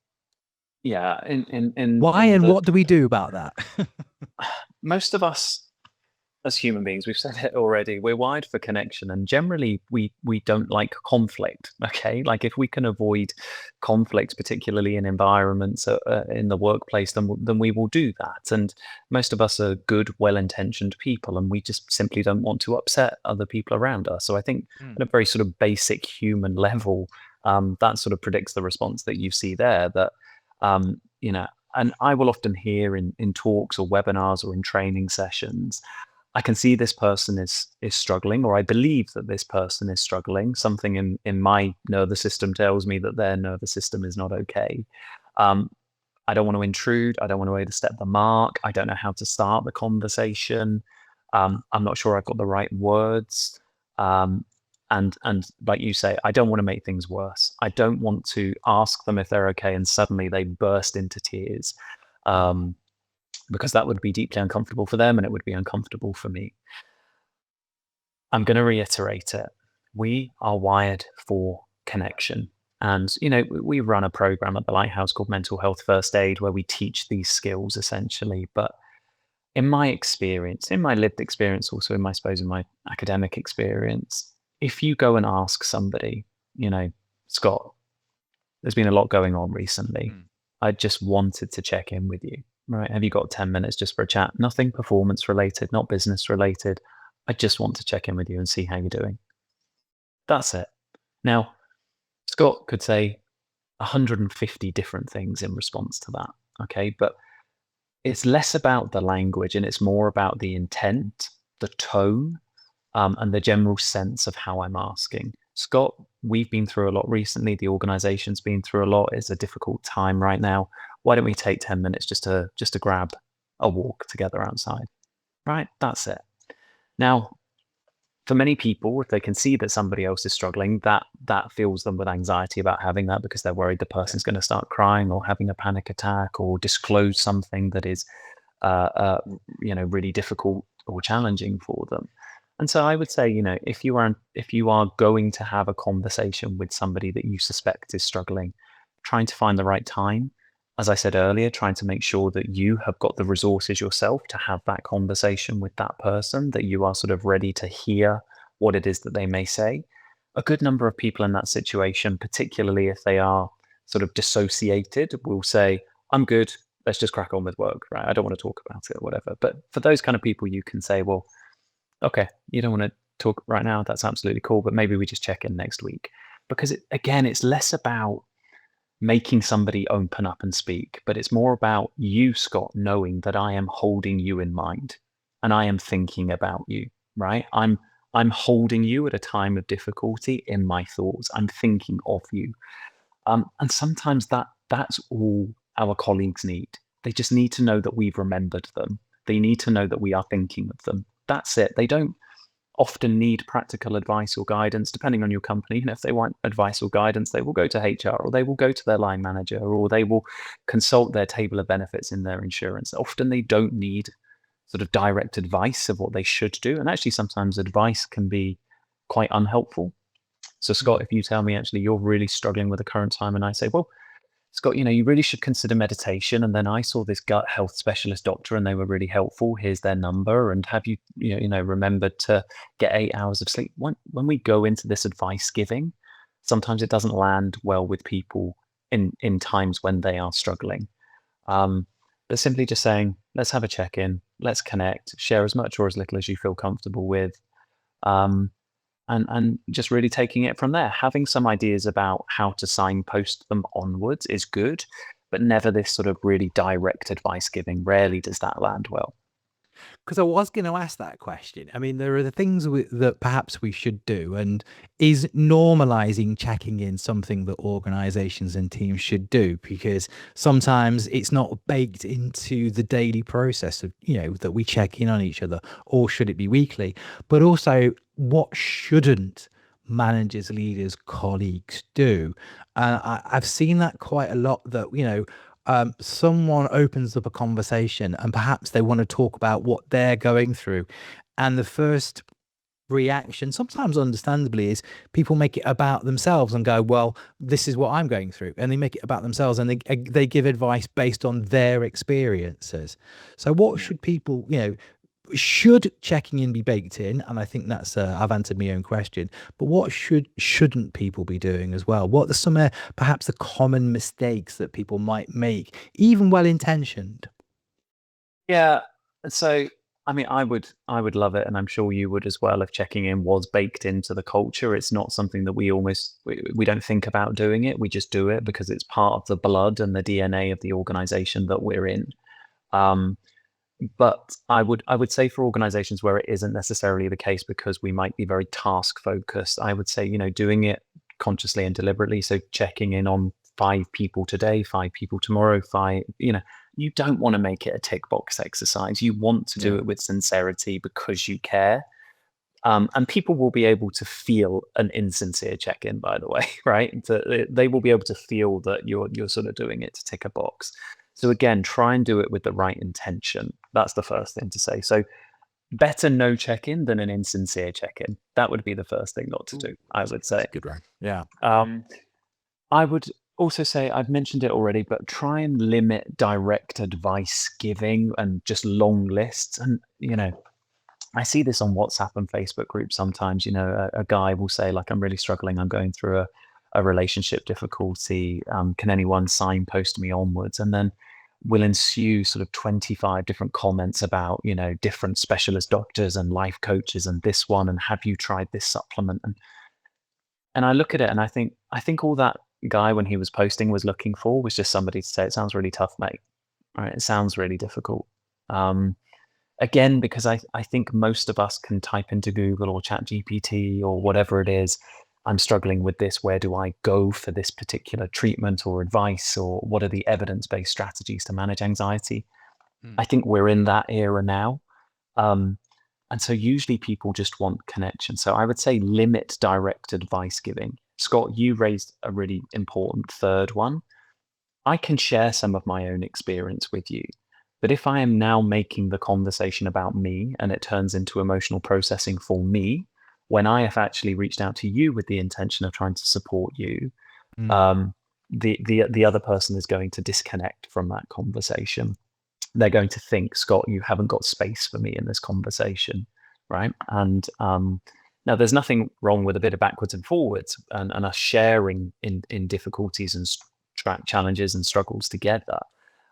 yeah, in Why and what do we do about that? most of us as human beings, we've said it already, we're wired for connection, and generally we don't like conflict. Okay, like if we can avoid conflict, particularly in environments in the workplace, then we will do that. And most of us are good, well-intentioned people, and we just simply don't want to upset other people around us. So I think Mm. at a very sort of basic human level, that sort of predicts the response that you see there. That you know, and I will often hear in talks or webinars or in training sessions, I can see this person is struggling, or I believe that this person is struggling. Something in my nervous system tells me that their nervous system is not okay. Um, I don't want to intrude. I don't want to overstep the mark. I don't know how to start the conversation. I'm not sure I've got the right words. Um, and like you say, I don't want to make things worse. I don't want to ask them if they're okay and suddenly they burst into tears. Um, because that would be deeply uncomfortable for them and it would be uncomfortable for me. I'm going to reiterate it. We are wired for connection. And, we run a program at the Lighthouse called Mental Health First Aid where we teach these skills essentially. But in my experience, in my lived experience, also in my, I suppose, in my academic experience, if you go and ask somebody, Scott, there's been a lot going on recently. Mm. I just wanted to check in with you. Right. Have you got 10 minutes just for a chat? Nothing performance related, not business related. I just want to check in with you and see how you're doing. That's it. Now, Scott could say 150 different things in response to that. Okay. But it's less about the language and it's more about the intent, the tone, and the general sense of how I'm asking. Scott, we've been through a lot recently. The organization's been through a lot. It's a difficult time right now. Why don't we take 10 minutes just to grab a walk together outside? Right? That's it. Now, for many people, if they can see that somebody else is struggling, that fills them with anxiety about having that because they're worried the person's going to start crying or having a panic attack or disclose something that is, really difficult or challenging for them. And so I would say, if you are going to have a conversation with somebody that you suspect is struggling, trying to find the right time, as I said earlier, trying to make sure that you have got the resources yourself to have that conversation with that person, that you are sort of ready to hear what it is that they may say. A good number of people in that situation, particularly if they are sort of dissociated, will say, I'm good, let's just crack on with work, right? I don't want to talk about it or whatever. But for those kind of people, you can say, well, okay, you don't want to talk right now. That's absolutely cool. But maybe we just check in next week. Because again, it's less about making somebody open up and speak, but it's more about you, Scott, knowing that I am holding you in mind and I am thinking about you, right? I'm holding you at a time of difficulty in my thoughts. I'm thinking of you. And sometimes that's all our colleagues need. They just need to know that we've remembered them. They need to know that we are thinking of them. That's it. They don't often need practical advice or guidance, depending on your company. And if they want advice or guidance, they will go to HR, or they will go to their line manager, or they will consult their table of benefits in their insurance. Often they don't need sort of direct advice of what they should do. And actually, sometimes advice can be quite unhelpful. So, Scott, if you tell me actually you're really struggling with the current time, and I say, well, Scott, you really should consider meditation. And then I saw this gut health specialist doctor and they were really helpful. Here's their number. And have you remembered to get 8 hours of sleep? When we go into this advice giving, sometimes it doesn't land well with people in times when they are struggling. But simply just saying, let's have a check-in, let's connect, share as much or as little as you feel comfortable with. And just really taking it from there. Having some ideas about how to signpost them onwards is good, but never this sort of really direct advice giving. Rarely does that land well. Because I was going to ask that question. I mean, there are the things that perhaps we should do, and is normalizing checking in something that organizations and teams should do? Because sometimes it's not baked into the daily process of, that we check in on each other, or should it be weekly? But also, what shouldn't managers, leaders, colleagues do? I've seen that quite a lot, that, someone opens up a conversation and perhaps they want to talk about what they're going through. And the first reaction, sometimes understandably, is people make it about themselves and go, well, this is what I'm going through. And they make it about themselves, and they give advice based on their experiences. So what should people, should checking in be baked in? And I think that's I've answered my own question, but what shouldn't people be doing as well? What are some perhaps the common mistakes that people might make, even well intentioned? Yeah. So, I mean, I would love it, and I'm sure you would as well, if checking in was baked into the culture. It's not something that we don't think about doing it. We just do it because it's part of the blood and the DNA of the organization that we're in. Um, but I would say for organizations where it isn't necessarily the case, because we might be very task focused, I would say, doing it consciously and deliberately. So checking in on 5 people today, 5 people tomorrow, you don't want to make it a tick box exercise. You want to do Yeah. it with sincerity because you care. And people will be able to feel an insincere check-in, by the way, right? They will be able to feel that you're sort of doing it to tick a box. So again, try and do it with the right intention. That's the first thing to say. So better no check-in than an insincere check-in. That would be the first thing not to do, I would That's say. a good one. Yeah. I would also say, I've mentioned it already, but try and limit direct advice giving and just long lists. And, I see this on WhatsApp and Facebook groups sometimes. A guy will say, like, I'm really struggling. I'm going through a relationship difficulty. Can anyone signpost me onwards? And then will ensue sort of 25 different comments about, different specialist doctors and life coaches and this one, and have you tried this supplement? And I look at it and I think all that guy, when he was posting, was looking for was just somebody to say, it sounds really tough, mate. All right, it sounds really difficult. Um, Again, because I think most of us can type into Google or Chat GPT or whatever it is, I'm struggling with this. Where do I go for this particular treatment or advice? Or what are the evidence-based strategies to manage anxiety? I think we're in that era now. Um, and so usually people just want connection. So I would say limit direct advice giving. Scott, you raised a really important third one. I can share some of my own experience with you. But if I am now making the conversation about me and it turns into emotional processing for me, when I have actually reached out to you with the intention of trying to support you, Mm. um, the other person is going to disconnect from that conversation. They're going to think, Scott, you haven't got space for me in this conversation, right? And now there's nothing wrong with a bit of backwards and forwards, and us sharing in difficulties and challenges and struggles together.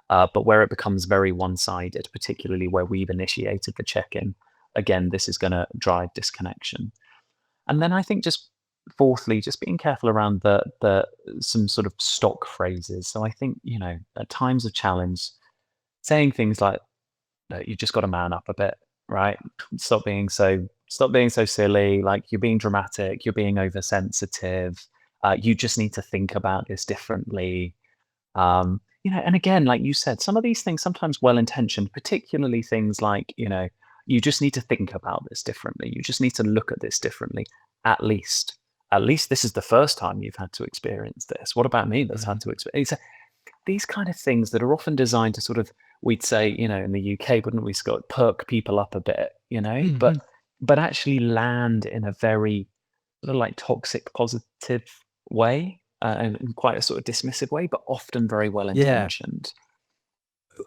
But where it becomes very one-sided, particularly where we've initiated the check-in, again, this is going to drive disconnection. And then I think just fourthly, just being careful around the some sort of stock phrases. So I think, at times of challenge, saying things like, "No, you just got to man up a bit, right? Stop being so stop being so silly. Like, you're being dramatic, you're being oversensitive. You just need to think about this differently. And again, like you said, some of these things sometimes well intentioned, particularly things like, you just need to think about this differently. You just need to look at this differently. At least, at least this is the first time you've had to experience this. What about me that's had to experience these kind of things that are often designed to sort of, we'd say, in the UK, wouldn't we, Scott, perk people up a bit, Mhm. but actually land in a very sort of like toxic positive way, and in quite a sort of dismissive way, but often very well Yeah. intentioned.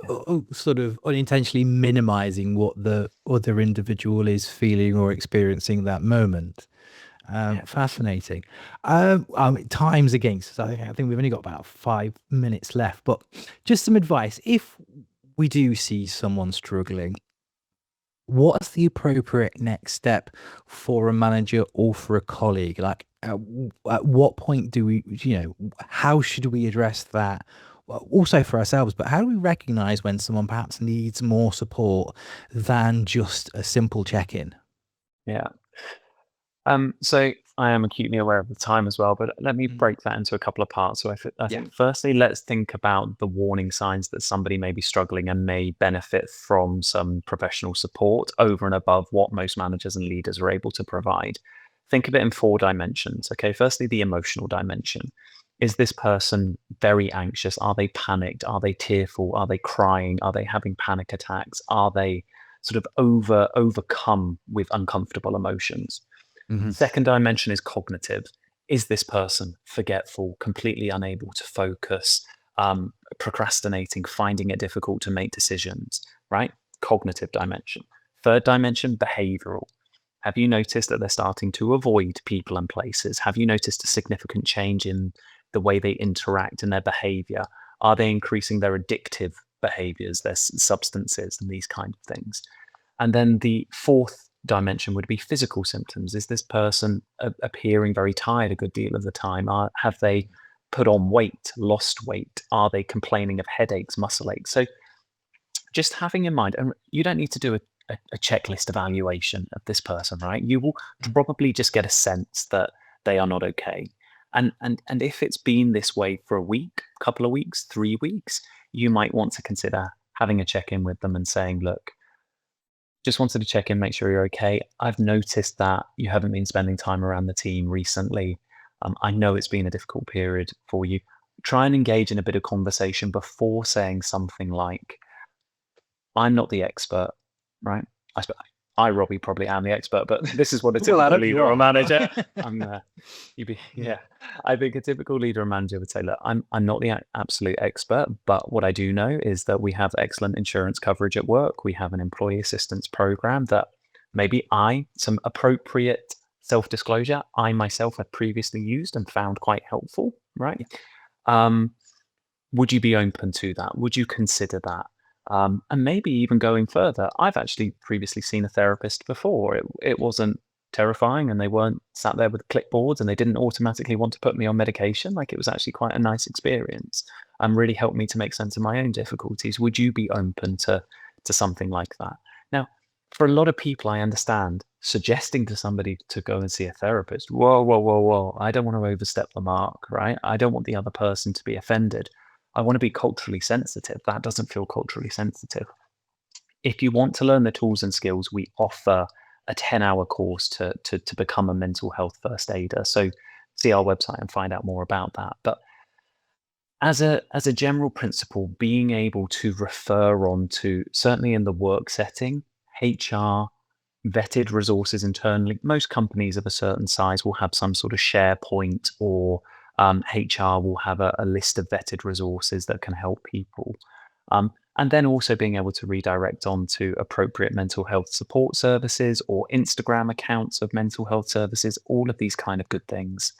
Yeah. Sort of unintentionally minimizing what the other individual is feeling or experiencing that moment. Yeah, definitely. Fascinating. Time's against us. I think we've only got about 5 minutes left, but just some advice. If we do see someone struggling, what's the appropriate next step for a manager or for a colleague? Like, at what point do we, how should we address that? Well, also for ourselves, but how do we recognize when someone perhaps needs more support than just a simple check-in? Yeah. So I am acutely aware of the time as well, but let me Mhm. break that into a couple of parts. So I Yeah. think firstly, let's think about the warning signs that somebody may be struggling and may benefit from some professional support over and above what most managers and leaders are able to provide. Think of it in 4 dimensions. Okay, firstly, the emotional dimension. Is this person very anxious? Are they panicked? Are they tearful? Are they crying? Are they having panic attacks? Are they sort of overcome with uncomfortable emotions? Hmm. Second dimension is cognitive. Is this person forgetful, completely unable to focus, procrastinating, finding it difficult to make decisions, right? Cognitive dimension. Third dimension, behavioral. Have you noticed that they're starting to avoid people and places? Have you noticed a significant change in the way they interact and their behavior? Are they increasing their addictive behaviors, their substances, and these kind of things? And then the fourth dimension would be physical symptoms. Is this person appearing very tired a good deal of the time? Have they put on weight, lost weight? Are they complaining of headaches, muscle aches? So just having in mind, and you don't need to do a checklist evaluation of this person, right? You will probably just get a sense that they are not okay. And if it's been this way for a week, couple of weeks, 3 weeks, you might want to consider having a check-in with them and saying, look, just wanted to check in, make sure you're okay. I've noticed that you haven't been spending time around the team recently. I know it's been a difficult period for you. Try and engage in a bit of conversation before saying something like, I'm not the expert, right? I, sp- Robbie, probably am the expert, but this is what a Well, I typical hope you leader or are. manager. I'm Yeah. yeah. I think a typical leader or manager would say, look, I'm not the absolute expert, but what I do know is that we have excellent insurance coverage at work. We have an employee assistance program that maybe some appropriate self-disclosure, I myself have previously used and found quite helpful, right? Yeah. Um, would you be open to that? Would you consider that? And maybe even going further, I've actually previously seen a therapist before. It wasn't terrifying, and they weren't sat there with clipboards, and they didn't automatically want to put me on medication. Like, it was actually quite a nice experience and really helped me to make sense of my own difficulties. Would you be open to something like that? Now, for a lot of people, I understand suggesting to somebody to go and see a therapist. Whoa, whoa, whoa, whoa! I don't want to overstep the mark, right? I don't want the other person to be offended. I want to be culturally sensitive. That doesn't feel culturally sensitive. If you want to learn the tools and skills, we offer a 10-hour course to become a mental health first aider. So see our website and find out more about that. But as a general principle, being able to refer on to, certainly in the work setting, HR, vetted resources internally. Most companies of a certain size will have some sort of SharePoint, or HR will have a list of vetted resources that can help people. And then also being able to redirect on to appropriate mental health support services or Instagram accounts of mental health services, all of these kind of good things.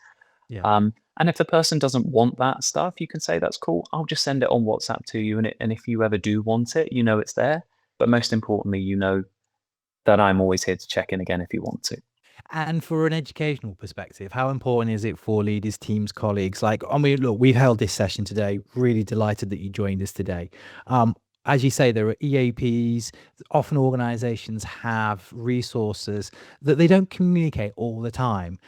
Yeah. And if the person doesn't want that stuff, you can say, that's cool. I'll just send it on WhatsApp to you. And if you ever do want it, you know it's there. But most importantly, you know that I'm always here to check in again if you want to. And for an educational perspective, how important is it for leaders, teams, colleagues? Like, I mean, look, we've held this session today. Really delighted that you joined us today. Um, as you say, there are EAPs. Often organizations have resources that they don't communicate all the time.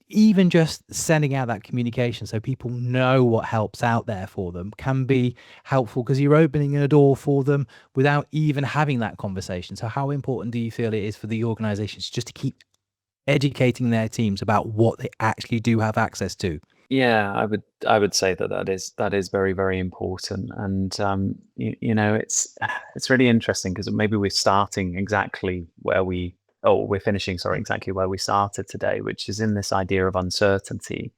Even just sending out that communication so people know what help's out there for them can be helpful, because you're opening a door for them without even having that conversation. So how important do you feel it is for the organizations just to keep educating their teams about what they actually do have access to? Yeah, I would say that that is very, very important. And it's really interesting because maybe we're starting exactly where we oh we're finishing, sorry, exactly where we started today, which is in this idea of uncertainty.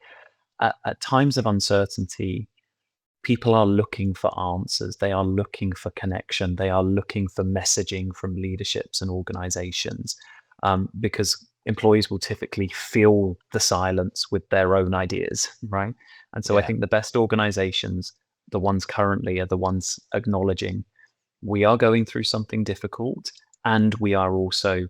At times of uncertainty, people are looking for answers. They are looking for connection. They are looking for messaging from leaderships and organizations, because employees will typically fill the silence with their own ideas, right? And so I Yeah. think the best organizations, the ones currently, are the ones acknowledging we are going through something difficult, and we are also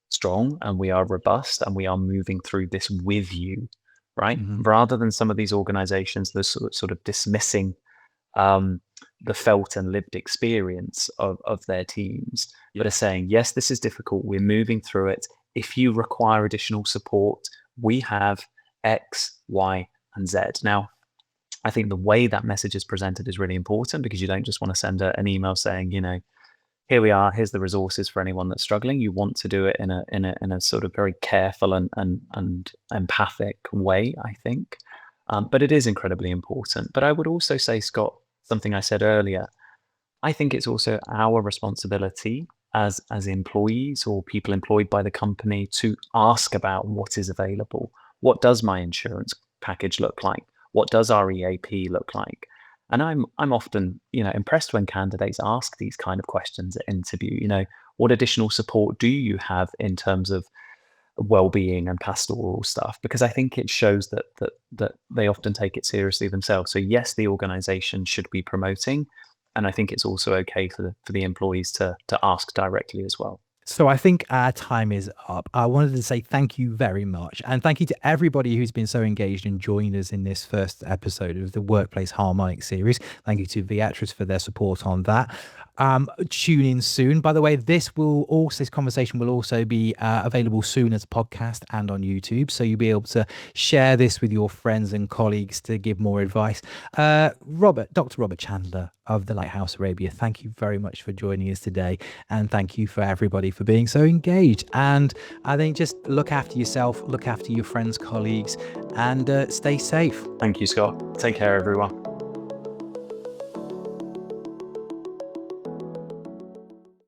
strong, and we are robust, and we are moving through this with you, right? Hmm. Rather than some of these organizations, the sort of dismissing um, the felt and lived experience of their teams, but are Yeah. saying, yes, this is difficult. We're moving through it. If you require additional support, we have X, Y, and Z. Now, I think the way that message is presented is really important, because you don't just want to send an email saying, here we are, here's the resources for anyone that's struggling. You want to do it in a sort of very careful and empathic way, I think. But it is incredibly important. But I would also say, Scott, something I said earlier, I think it's also our responsibility as employees or people employed by the company to ask about what is available. What does my insurance package look like? What does our EAP look like? And I'm often, impressed when candidates ask these kind of questions at interview. What additional support do you have in terms of well-being and pastoral stuff? Because I think it shows that they often take it seriously themselves. So yes, the organization should be promoting, and I think it's also okay for the employees to ask directly as well. So I think our time is up. I wanted to say thank you very much. And thank you to everybody who's been so engaged and joined us in this first episode of the Workplace Harmonics series. Thank you to Viatris for their support on that. Tune in soon. By the way, this conversation will also be available soon as a podcast and on YouTube. So you'll be able to share this with your friends and colleagues to give more advice. Dr. Robert Chandler of the Lighthouse Arabia, thank you very much for joining us today. And thank you for everybody for being so engaged. And I think just look after yourself, look after your friends, colleagues, and stay safe. Thank you, Scott. Take care, everyone.